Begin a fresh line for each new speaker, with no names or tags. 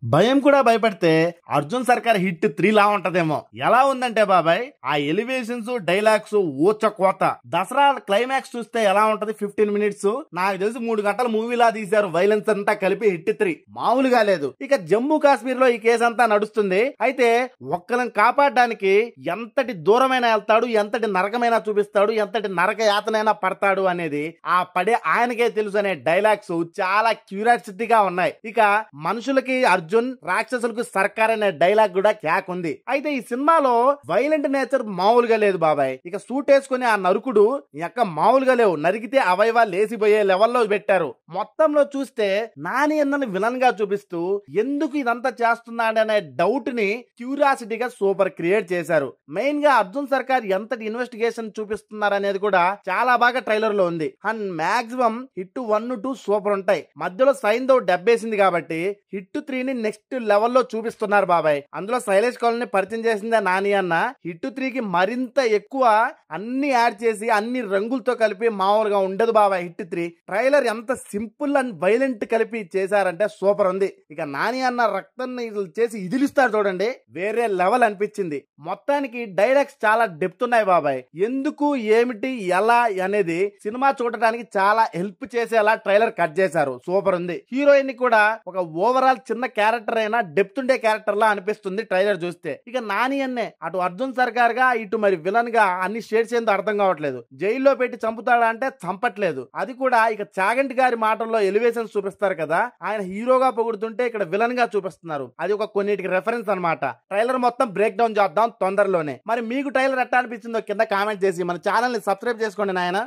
భయం కూడా భయపడితే అర్జున్ సర్కార్ హిట్ 3 లా ఉంటదేమో. ఎలా ఉందంటే బాబాయ్, ఆ ఎలివేషన్స్ డైలాగ్స్ ఊచ కోత. దసరా క్లైమాక్స్ చూస్తే ఎలా ఉంటది, 15 మినిట్స్ నాకు తెలిసి 3 గంటల మూవీలా తీశారు. వైలెన్స్ అంతా కలిపి హిట్ 3 మామూలుగా లేదు. ఇక జమ్మూ కాశ్మీర్ లో ఈ కేసు అంతా నడుస్తుంది. అయితే ఒక్కలను కాపాడడానికి ఎంతటి దూరమైనా వెళ్తాడు, ఎంతటి నరకమైనా చూపిస్తాడు, ఎంతటి నరక యాతనైనా పడతాడు అనేది ఆ పడే ఆయనకే తెలుసు అనే డైలాగ్స్ చాలా క్యూరియాసిటీగా ఉన్నాయి. ఇక మనుషులకి అర్జున్, రాక్షసులకు సర్కార్ అనే డైలాగ్ కూడా క్యాక్ ఉంది. అయితే ఈ సినిమాలో వైలెంట్ నేచర్ మామూలుగా లేదు బాబాయ్. ఇక సూట్ వేసుకుని ఆ నరుకుడు ఎక్క మామూలుగా లేవు. నరికితే అవయవాలు లేసిపోయే లెవెల్లో పెట్టారు. మొత్తంలో చూస్తే నాని అన్నని విలన్ గా చూపిస్తూ ఎందుకు ఇదంతా చేస్తున్నాడనే డౌట్ ని క్యూరియాసిటీగా సూపర్ క్రియేట్ చేశారు. మెయిన్ గా అర్జున్ సర్కార్ ఎంతటి ఇన్వెస్టిగేషన్ చూపిస్తున్నారు అనేది కూడా చాలా బాగా ట్రైలర్ లో ఉంది. అండ్ మాక్సిమం హిట్ 1, 2 సూపర్ ఉంటాయి. మధ్యలో సైన్ దో డబ్బేసింది కాబట్టి హిట్ 3 ని నెక్స్ట్ లెవెల్లో చూపిస్తున్నారు బాబాయ్. అందులో శైలేష్ కాలనీ పరిచయం చేసిందే నాని అన్న. హిట్ 3 కి మరింత ఎక్కువ అన్ని యాడ్ చేసి అన్ని రంగులతో కలిపి మామూలుగా ఉండదు బాబాయ్. హిట్ 3 ట్రైలర్ ఎంత సింపుల్ అండ్ వైలెంట్ కలిపి చేశారంటే సూపర్ ఉంది. ఇక నాని అన్న రక్తాన్ని చేసి ఇదిలిస్తారు చూడండి, వేరే లెవెల్ అనిపించింది. మొత్తానికి డైలాగ్స్ చాలా డెప్త్ ఉన్నాయి బాబాయ్. ఎందుకు, ఏమిటి, ఎలా అనేది సినిమా చూడటానికి చాలా హెల్ప్ చేసేలా ట్రైలర్ కట్ చేశారు. సూపర్ ఉంది. హీరోయిన్ కూడా ఒక ఓవరాల్ చిన్న క్యారెక్టర్ అయినా డెప్త్ ఉండే క్యారెక్టర్ లా అనిపిస్తుంది ట్రైలర్ చూస్తే. ఇక నాని అన్నే అటు అర్జున్ సర్కార్ గా ఇటు మరి విలన్ గా అన్ని షేడ్స్ ఏందో అర్థం కావట్లేదు. జైల్లో పెట్టి చంపుతాడా అంటే చంపట్లేదు. అది కూడా ఇక చాగంటి గారి మాటల్లో ఎలివేషన్స్ చూపిస్తారు కదా, ఆయన హీరోగా పొగుడుతుంటే ఇక్కడ విలన్ గా చూపిస్తున్నారు. అది ఒక కొన్నిటికి రెఫరెన్స్ అన్నమాట. ట్రైలర్ మొత్తం బ్రేక్ డౌన్ చేద్దాం తొందరలోనే. మరి మీకు ట్రైలర్ ఎట్లా అనిపించిందో కింద కామెంట్ చేసి మన ఛానల్ ని సబ్స్క్రైబ్ చేసుకోండి నాయన.